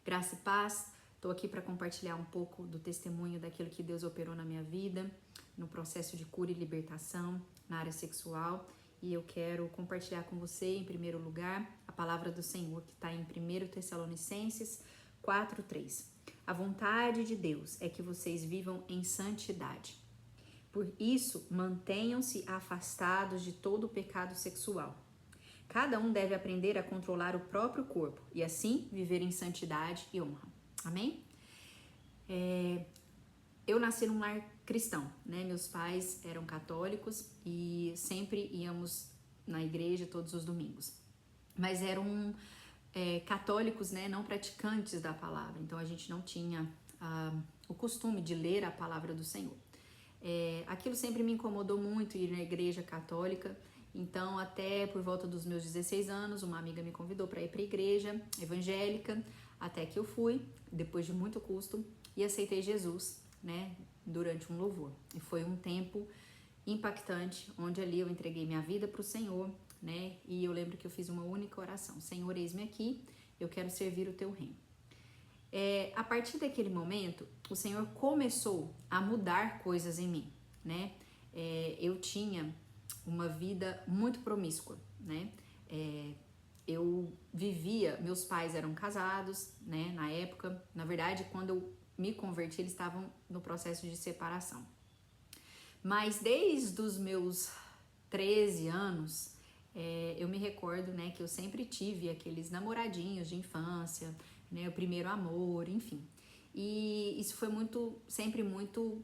Graça e paz, estou aqui para compartilhar um pouco do testemunho daquilo que Deus operou na minha vida, no processo de cura e libertação na área sexual. E eu quero compartilhar com você, em primeiro lugar, a palavra do Senhor, que está em 1 Tessalonicenses 4:3. A vontade de Deus é que vocês vivam em santidade. Por isso, mantenham-se afastados de todo o pecado sexual. Cada um deve aprender a controlar o próprio corpo e assim viver em santidade e honra. Amém? Eu nasci num lar cristão, né? Meus pais eram católicos e sempre íamos na igreja todos os domingos. Mas eram católicos, né? Não praticantes da palavra. Então a gente não tinha o costume de ler a palavra do Senhor. Aquilo sempre me incomodou muito, ir na igreja católica. Então, até por volta dos meus 16 anos, uma amiga me convidou para ir para a igreja evangélica, até que eu fui, depois de muito custo, e aceitei Jesus, né, durante um louvor. E foi um tempo impactante, onde ali eu entreguei minha vida para o Senhor, né, e eu lembro que eu fiz uma única oração: Senhor, eis-me aqui, eu quero servir o teu reino. A partir daquele momento, o Senhor começou a mudar coisas em mim, né? Eu tinha uma vida muito promíscua, né? Eu vivia, meus pais eram casados, né? Na época, na verdade, quando eu me converti, eles estavam no processo de separação. Mas desde os meus 13 anos, eu me recordo, né, que eu sempre tive aqueles namoradinhos de infância, né, o primeiro amor, enfim. E isso foi sempre muito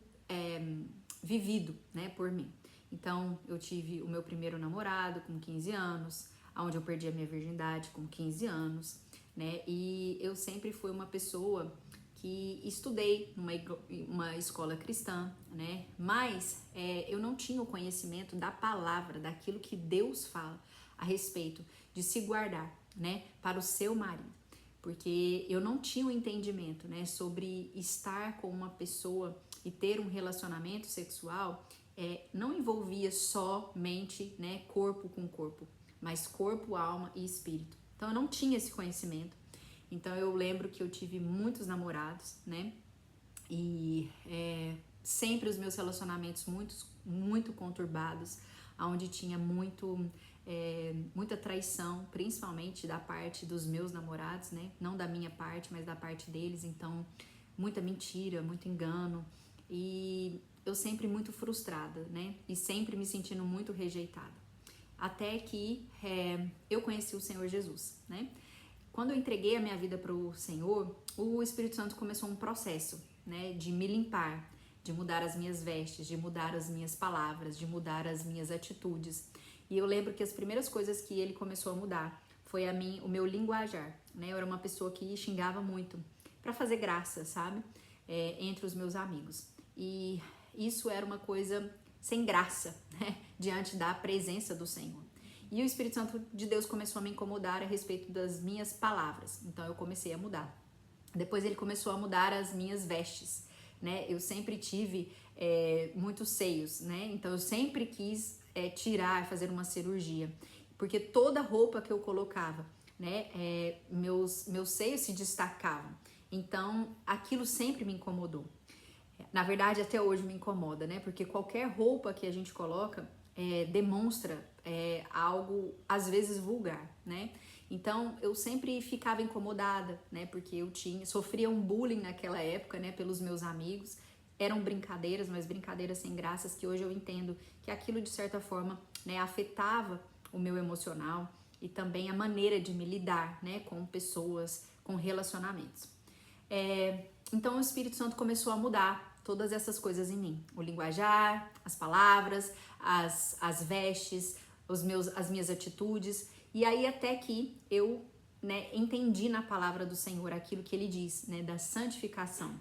vivido, né, por mim. Então, eu tive o meu primeiro namorado com 15 anos, onde eu perdi a minha virgindade com 15 anos, né? E eu sempre fui uma pessoa que estudei numa escola cristã, né? Mas eu não tinha o conhecimento da palavra, daquilo que Deus fala a respeito de se guardar, né, para o seu marido. Porque eu não tinha o entendimento, né, sobre estar com uma pessoa e ter um relacionamento sexual. Não envolvia somente, né, corpo com corpo, mas corpo, alma e espírito. Então eu não tinha esse conhecimento. Então eu lembro que eu tive muitos namorados, né? E sempre os meus relacionamentos muito conturbados, onde tinha muita traição, principalmente da parte dos meus namorados, né? Não da minha parte, mas da parte deles. Então, muita mentira, muito engano. E eu sempre muito frustrada, né? E sempre me sentindo muito rejeitada. Até que eu conheci o Senhor Jesus, né? Quando eu entreguei a minha vida para o Senhor, o Espírito Santo começou um processo, né? De me limpar, de mudar as minhas vestes, de mudar as minhas palavras, de mudar as minhas atitudes. E eu lembro que as primeiras coisas que ele começou a mudar foi o meu linguajar, né? Eu era uma pessoa que xingava muito para fazer graça, sabe? Entre os meus amigos. E isso era uma coisa sem graça, né? Diante da presença do Senhor. E o Espírito Santo de Deus começou a me incomodar a respeito das minhas palavras. Então eu comecei a mudar. Depois ele começou a mudar as minhas vestes, né? Eu sempre tive muitos seios, né? Então eu sempre quis tirar, fazer uma cirurgia. Porque toda roupa que eu colocava, né? Meus seios se destacavam. Então aquilo sempre me incomodou. Na verdade, até hoje me incomoda, né? Porque qualquer roupa que a gente coloca demonstra algo, às vezes, vulgar, né? Então, eu sempre ficava incomodada, né? Porque eu sofria um bullying naquela época, né? Pelos meus amigos. Eram brincadeiras, mas brincadeiras sem graças, que hoje eu entendo que aquilo, de certa forma, né, afetava o meu emocional e também a maneira de me lidar, né? Com pessoas, com relacionamentos. Então, o Espírito Santo começou a mudar todas essas coisas em mim. O linguajar, as palavras, as vestes, as minhas atitudes. E aí até que eu, né, entendi na palavra do Senhor aquilo que ele diz, né, da santificação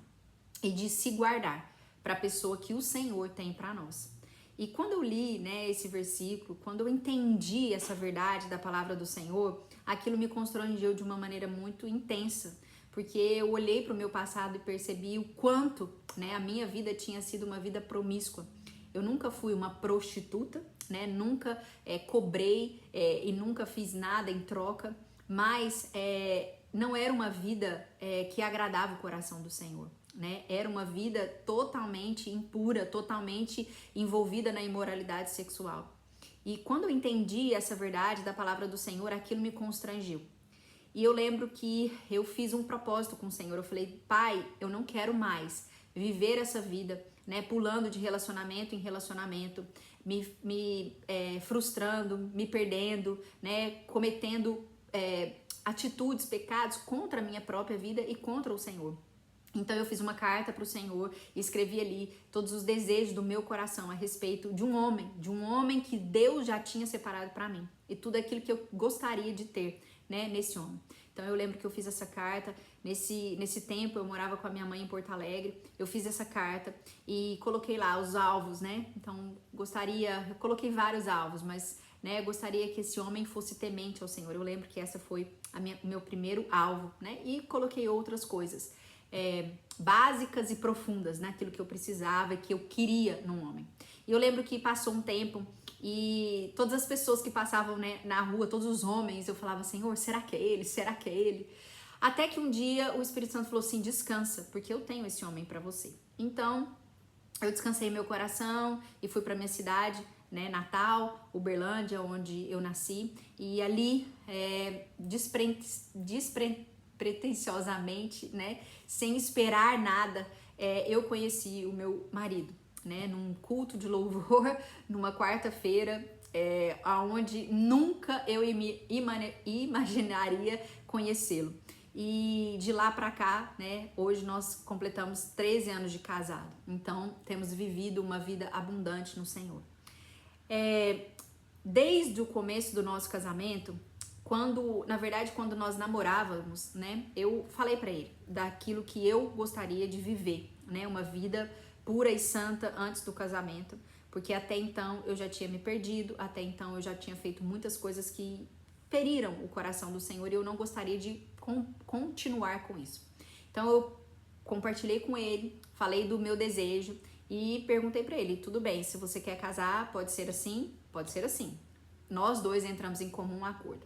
e de se guardar para a pessoa que o Senhor tem para nós. E quando eu li, né, esse versículo, quando eu entendi essa verdade da palavra do Senhor, aquilo me constrangeu de uma maneira muito intensa. Porque eu olhei para o meu passado e percebi o quanto, né, a minha vida tinha sido uma vida promíscua. Eu nunca fui uma prostituta, né, nunca cobrei e nunca fiz nada em troca, mas não era uma vida que agradava o coração do Senhor, né? Era uma vida totalmente impura, totalmente envolvida na imoralidade sexual. E quando eu entendi essa verdade da palavra do Senhor, aquilo me constrangiu. E eu lembro que eu fiz um propósito com o Senhor. Eu falei, Pai, eu não quero mais viver essa vida, né, pulando de relacionamento em relacionamento, me frustrando, me perdendo, né, cometendo atitudes, pecados contra a minha própria vida e contra o Senhor. Então eu fiz uma carta para o Senhor e escrevi ali todos os desejos do meu coração a respeito de um homem que Deus já tinha separado para mim e tudo aquilo que eu gostaria de ter, né, nesse homem. Então eu lembro que eu fiz essa carta, nesse tempo eu morava com a minha mãe em Porto Alegre, eu fiz essa carta e coloquei lá os alvos, né, então eu coloquei vários alvos, mas, né, gostaria que esse homem fosse temente ao Senhor. Eu lembro que essa foi o meu primeiro alvo, né, e coloquei outras coisas básicas e profundas naquilo que eu precisava e que eu queria num homem. E eu lembro que passou um tempo e todas as pessoas que passavam, né, na rua, todos os homens, eu falava, Senhor, será que é ele? Será que é ele? Até que um dia o Espírito Santo falou assim, descansa, porque eu tenho esse homem para você. Então, eu descansei meu coração e fui para minha cidade, né, natal, Uberlândia, onde eu nasci, e ali, despretensiosamente, né, sem esperar nada, eu conheci o meu marido, né, num culto de louvor, numa quarta-feira, onde nunca eu imaginaria conhecê-lo. E de lá pra cá, né, hoje nós completamos 13 anos de casado. Então, temos vivido uma vida abundante no Senhor. Desde o começo do nosso casamento, quando nós namorávamos, né, eu falei pra ele daquilo que eu gostaria de viver, né, uma vida pura e santa antes do casamento, porque até então eu já tinha me perdido, até então eu já tinha feito muitas coisas que feriram o coração do Senhor e eu não gostaria de continuar com isso. Então eu compartilhei com ele, falei do meu desejo e perguntei pra ele, tudo bem, se você quer casar, pode ser assim, pode ser assim. Nós dois entramos em comum acordo.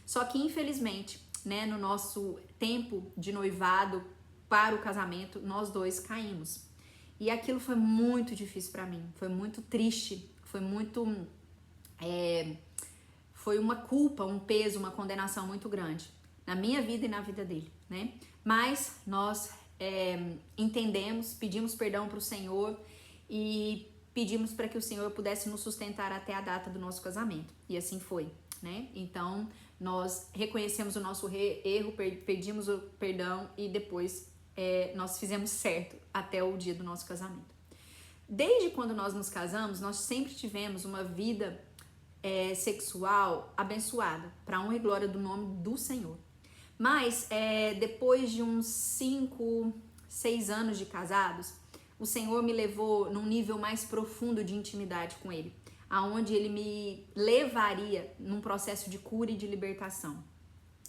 Só que infelizmente, né, no nosso tempo de noivado para o casamento, nós dois caímos. E aquilo foi muito difícil para mim, foi muito triste, foi uma culpa, um peso, uma condenação muito grande na minha vida e na vida dele, né? Mas nós entendemos, pedimos perdão para o Senhor e pedimos para que o Senhor pudesse nos sustentar até a data do nosso casamento. E assim foi, né? Então, nós reconhecemos o nosso erro, pedimos o perdão e depois nós fizemos certo até o dia do nosso casamento. Desde quando nós nos casamos, nós sempre tivemos uma vida sexual abençoada, para honra e glória do nome do Senhor. Mas depois de uns 5, 6 anos de casados, o Senhor me levou num nível mais profundo de intimidade com Ele, aonde Ele me levaria num processo de cura e de libertação.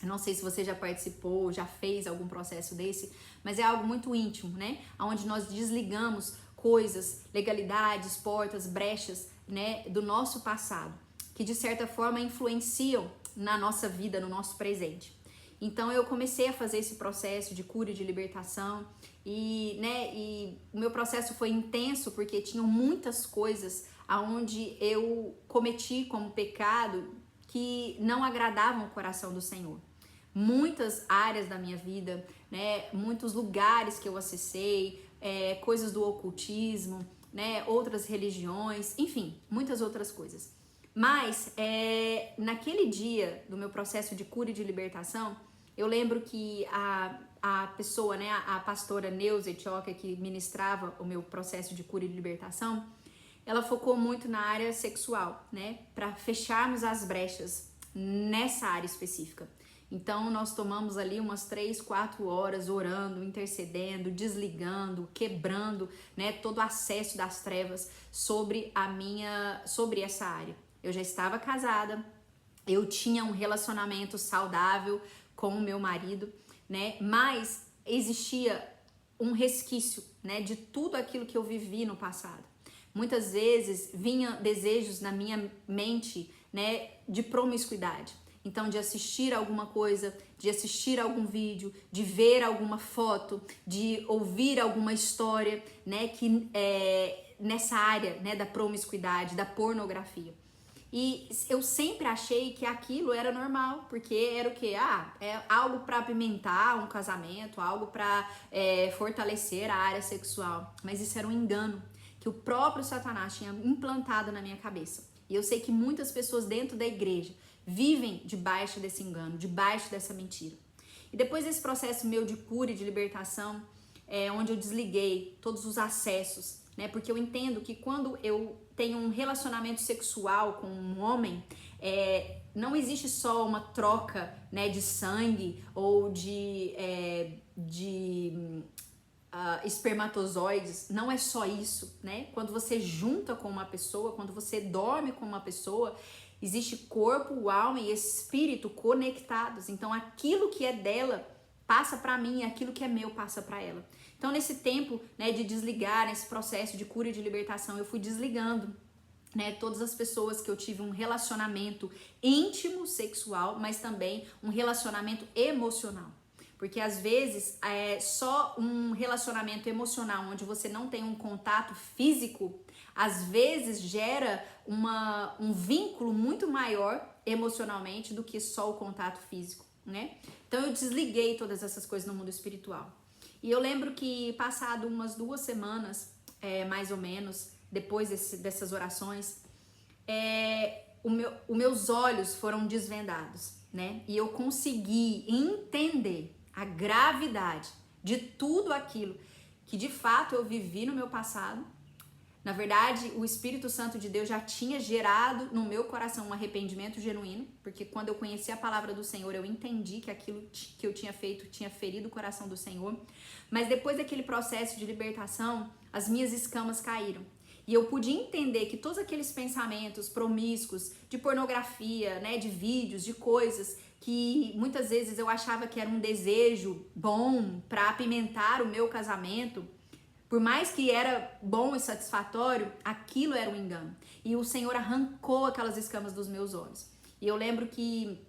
Eu não sei se você já participou, já fez algum processo desse, mas é algo muito íntimo, né? Onde nós desligamos coisas, legalidades, portas, brechas, né, do nosso passado, que de certa forma influenciam na nossa vida, no nosso presente. Então eu comecei a fazer esse processo de cura e de libertação e o meu processo foi intenso porque tinham muitas coisas aonde eu cometi como pecado que não agradavam o coração do Senhor. Muitas áreas da minha vida, né, muitos lugares que eu acessei, coisas do ocultismo, né, outras religiões, enfim, muitas outras coisas. Mas naquele dia do meu processo de cura e de libertação, eu lembro que a pessoa, né, a pastora Neuza Etioca, que ministrava o meu processo de cura e de libertação, ela focou muito na área sexual, né, para fecharmos as brechas nessa área específica. Então nós tomamos ali umas 3, 4 horas orando, intercedendo, desligando, quebrando, né, todo o acesso das trevas sobre essa área. Eu já estava casada, eu tinha um relacionamento saudável com o meu marido, né, mas existia um resquício, né, de tudo aquilo que eu vivi no passado. Muitas vezes vinham desejos na minha mente, né, de promiscuidade. então de assistir alguma coisa, de assistir algum vídeo, de ver alguma foto, de ouvir alguma história, né, que nessa área, né, da promiscuidade, da pornografia. E eu sempre achei que aquilo era normal, porque era o quê? É algo para apimentar um casamento, algo para fortalecer a área sexual. Mas isso era um engano que o próprio Satanás tinha implantado na minha cabeça. E eu sei que muitas pessoas dentro da igreja vivem debaixo desse engano, debaixo dessa mentira. E depois desse processo meu de cura e de libertação, onde eu desliguei todos os acessos, né? Porque eu entendo que quando eu tenho um relacionamento sexual com um homem, não existe só uma troca, né, de sangue ou de espermatozoides, não é só isso, né? Quando você junta com uma pessoa, quando você dorme com uma pessoa, existe corpo, alma e espírito conectados. Então aquilo que é dela passa para mim, aquilo que é meu passa para ela. Então nesse tempo, né, de desligar, nesse processo de cura e de libertação, eu fui desligando, né, todas as pessoas que eu tive um relacionamento íntimo, sexual, mas também um relacionamento emocional. Porque às vezes só um relacionamento emocional onde você não tem um contato físico, às vezes gera um vínculo muito maior emocionalmente do que só o contato físico, né? Então eu desliguei todas essas coisas no mundo espiritual. E eu lembro que passado umas 2 semanas, mais ou menos, depois dessas orações, os meus olhos foram desvendados, né? E eu consegui entender a gravidade de tudo aquilo que de fato eu vivi no meu passado. Na verdade, o Espírito Santo de Deus já tinha gerado no meu coração um arrependimento genuíno, porque quando eu conheci a palavra do Senhor, eu entendi que aquilo que eu tinha feito tinha ferido o coração do Senhor. Mas depois daquele processo de libertação, as minhas escamas caíram. E eu pude entender que todos aqueles pensamentos promíscuos, de pornografia, né, de vídeos, de coisas que muitas vezes eu achava que era um desejo bom para apimentar o meu casamento, por mais que era bom e satisfatório, aquilo era um engano. E o Senhor arrancou aquelas escamas dos meus olhos. E eu lembro que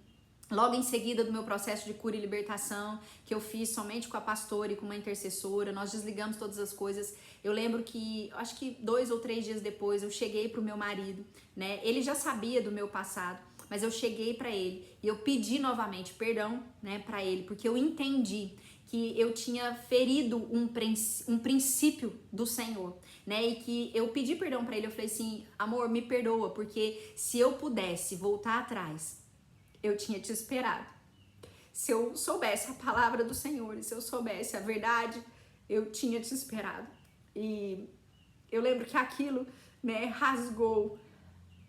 logo em seguida do meu processo de cura e libertação, que eu fiz somente com a pastora e com uma intercessora, nós desligamos todas as coisas. Eu lembro que, acho que 2 ou 3 dias depois, eu cheguei pro meu marido, né? Ele já sabia do meu passado, mas eu cheguei para ele e eu pedi novamente perdão, né, para ele, porque eu entendi que eu tinha ferido um princípio do Senhor, né? E que eu pedi perdão para ele. Eu falei assim: amor, me perdoa, porque se eu pudesse voltar atrás, eu tinha te esperado. Se eu soubesse a palavra do Senhor, e se eu soubesse a verdade, eu tinha te esperado. E eu lembro que aquilo, né, rasgou.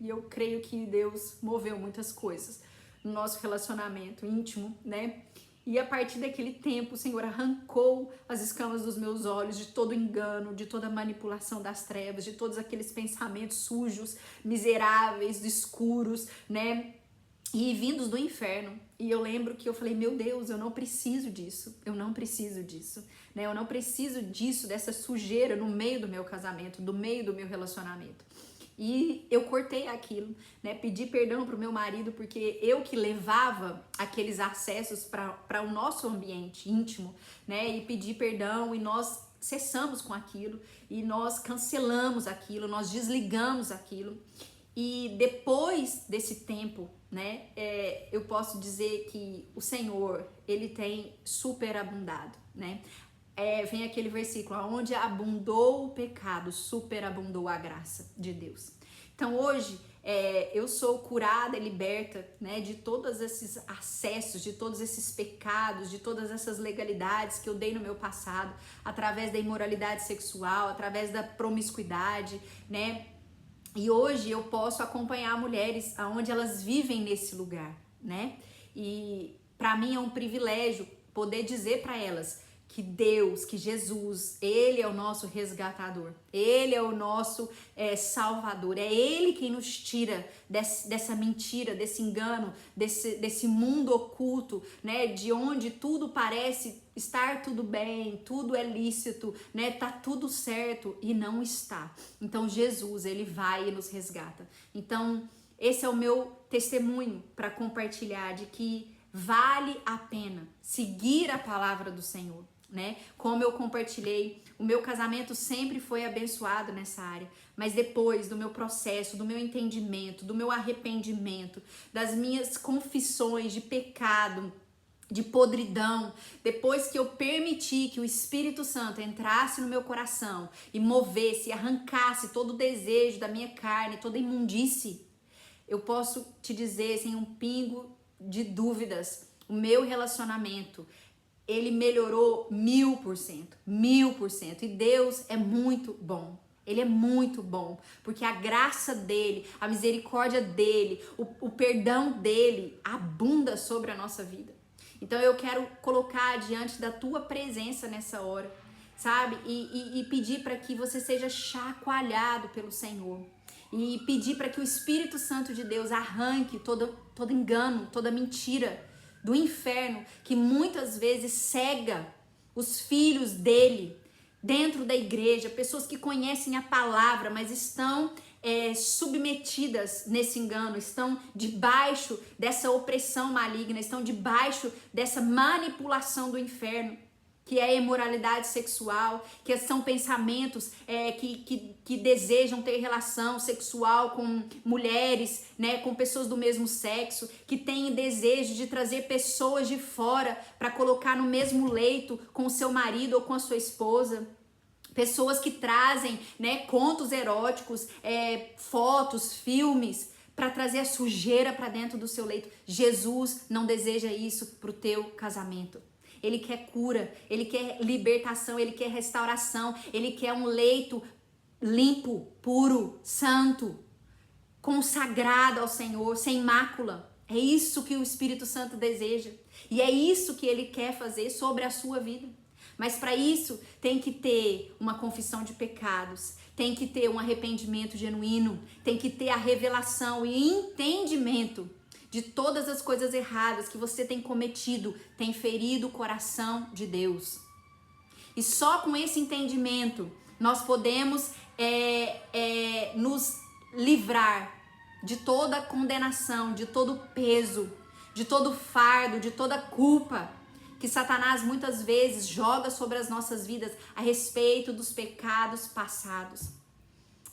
E eu creio que Deus moveu muitas coisas no nosso relacionamento íntimo, né? E a partir daquele tempo, o Senhor arrancou as escamas dos meus olhos de todo engano, de toda manipulação das trevas, de todos aqueles pensamentos sujos, miseráveis, escuros, né? E vindos do inferno. E eu lembro que eu falei: meu Deus, eu não preciso disso, eu não preciso disso, né? Eu não preciso disso, dessa sujeira no meio do meu casamento, no meio do meu relacionamento. E eu cortei aquilo, né? Pedi perdão pro meu marido, porque eu que levava aqueles acessos para o nosso ambiente íntimo, né? E pedi perdão e nós cessamos com aquilo, e nós cancelamos aquilo, nós desligamos aquilo. E depois desse tempo, né, eu posso dizer que o Senhor, ele tem superabundado, né? Vem aquele versículo: onde abundou o pecado, superabundou a graça de Deus. Então hoje eu sou curada e liberta, né, de todos esses acessos, de todos esses pecados, de todas essas legalidades que eu dei no meu passado, através da imoralidade sexual, através da promiscuidade, né? E hoje eu posso acompanhar mulheres aonde elas vivem nesse lugar, né? E para mim é um privilégio poder dizer para elas que Deus, que Jesus, Ele é o nosso resgatador, Ele é o nosso salvador, é Ele quem nos tira dessa mentira, desse engano, desse mundo oculto, né, de onde tudo parece estar tudo bem, tudo é lícito, né, tá tudo certo, e não está. Então Jesus, Ele vai e nos resgata. Então esse é o meu testemunho para compartilhar de que vale a pena seguir a palavra do Senhor, né? Como eu compartilhei, o meu casamento sempre foi abençoado nessa área, mas depois do meu processo, do meu entendimento, do meu arrependimento, das minhas confissões de pecado, de podridão, depois que eu permiti que o Espírito Santo entrasse no meu coração e movesse, arrancasse todo o desejo da minha carne, toda a imundície, eu posso te dizer sem um pingo de dúvidas, o meu relacionamento, ele melhorou 1000%, e Deus é muito bom. Ele é muito bom, porque a graça dele, a misericórdia dele, o perdão dele abunda sobre a nossa vida. Então eu quero colocar diante da tua presença nessa hora, sabe? E pedir para que você seja chacoalhado pelo Senhor. E pedir para que o Espírito Santo de Deus arranque todo engano, toda mentira do inferno que muitas vezes cega os filhos dele dentro da igreja, pessoas que conhecem a palavra, mas estão submetidas nesse engano, estão debaixo dessa opressão maligna, estão debaixo dessa manipulação do inferno, que é a imoralidade sexual, que são pensamentos que desejam ter relação sexual com mulheres, né, com pessoas do mesmo sexo, que têm desejo de trazer pessoas de fora para colocar no mesmo leito com o seu marido ou com a sua esposa. Pessoas que trazem, né, contos eróticos, fotos, filmes, para trazer a sujeira para dentro do seu leito. Jesus não deseja isso para o teu casamento. Ele quer cura, ele quer libertação, ele quer restauração, ele quer um leito limpo, puro, santo, consagrado ao Senhor, sem mácula. É isso que o Espírito Santo deseja. E é isso que ele quer fazer sobre a sua vida. Mas para isso tem que ter uma confissão de pecados, tem que ter um arrependimento genuíno, tem que ter a revelação e entendimento de todas as coisas erradas que você tem cometido, tem ferido o coração de Deus. E só com esse entendimento nós podemos nos livrar de toda condenação, de todo peso, de todo fardo, de toda culpa que Satanás muitas vezes joga sobre as nossas vidas a respeito dos pecados passados.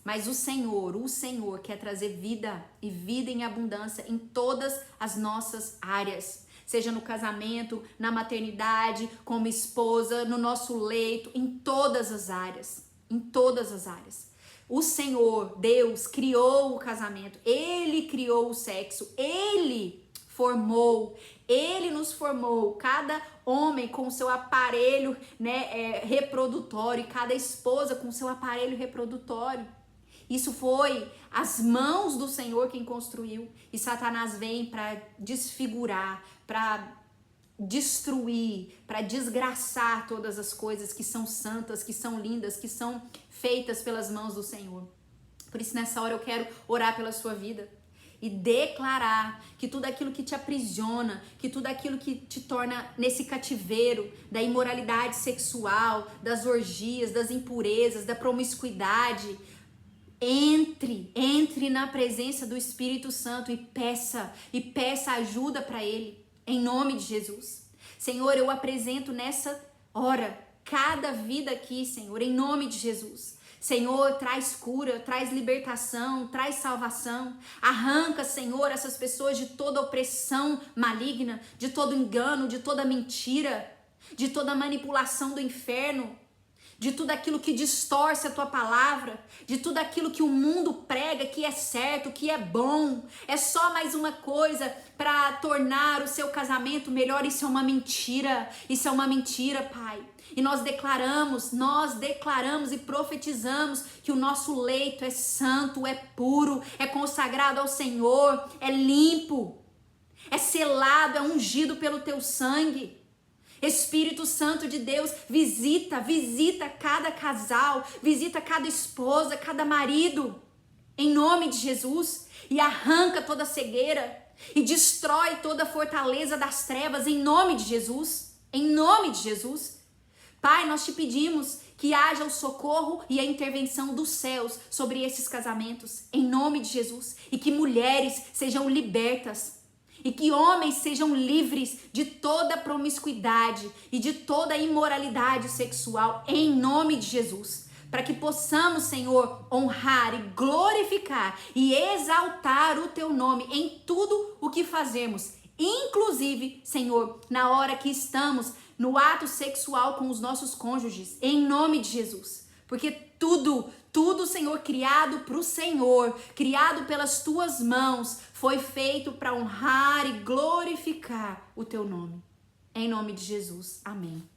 Mas o Senhor quer trazer vida e vida em abundância em todas as nossas áreas. Seja no casamento, na maternidade, como esposa, no nosso leito, em todas as áreas. Em todas as áreas. O Senhor, Deus, criou o casamento. Ele criou o sexo. Ele formou. Ele nos formou, cada homem com o seu aparelho, né, reprodutório, e cada esposa com o seu aparelho reprodutório. Isso foi as mãos do Senhor quem construiu. E Satanás vem para desfigurar, para destruir, para desgraçar todas as coisas que são santas, que são lindas, que são feitas pelas mãos do Senhor. Por isso, nessa hora eu quero orar pela sua vida e declarar que tudo aquilo que te aprisiona, que tudo aquilo que te torna nesse cativeiro da imoralidade sexual, das orgias, das impurezas, da promiscuidade, entre na presença do Espírito Santo e peça ajuda para ele, em nome de Jesus. Senhor, eu apresento nessa hora cada vida aqui, Senhor, em nome de Jesus. Senhor, traz cura, traz libertação, traz salvação. Arranca, Senhor, essas pessoas de toda opressão maligna, de todo engano, de toda mentira, de toda manipulação do inferno, de tudo aquilo que distorce a tua palavra, de tudo aquilo que o mundo prega que é certo, que é bom. É só mais uma coisa para tornar o seu casamento melhor. Isso é uma mentira. Isso é uma mentira, Pai. E nós declaramos e profetizamos que o nosso leito é santo, é puro, é consagrado ao Senhor, é limpo, é selado, é ungido pelo teu sangue. Espírito Santo de Deus, visita cada casal, visita cada esposa, cada marido, em nome de Jesus, e arranca toda cegueira e destrói toda fortaleza das trevas, em nome de Jesus, Pai, nós te pedimos que haja o socorro e a intervenção dos céus sobre esses casamentos, em nome de Jesus, e que mulheres sejam libertas, e que homens sejam livres de toda promiscuidade e de toda imoralidade sexual, em nome de Jesus. Para que possamos, Senhor, honrar e glorificar e exaltar o Teu nome em tudo o que fazemos, inclusive, Senhor, na hora que estamos no ato sexual com os nossos cônjuges, em nome de Jesus. Porque tudo, Senhor, criado para o Senhor, criado pelas Tuas mãos, foi feito para honrar e glorificar o Teu nome. Em nome de Jesus. Amém.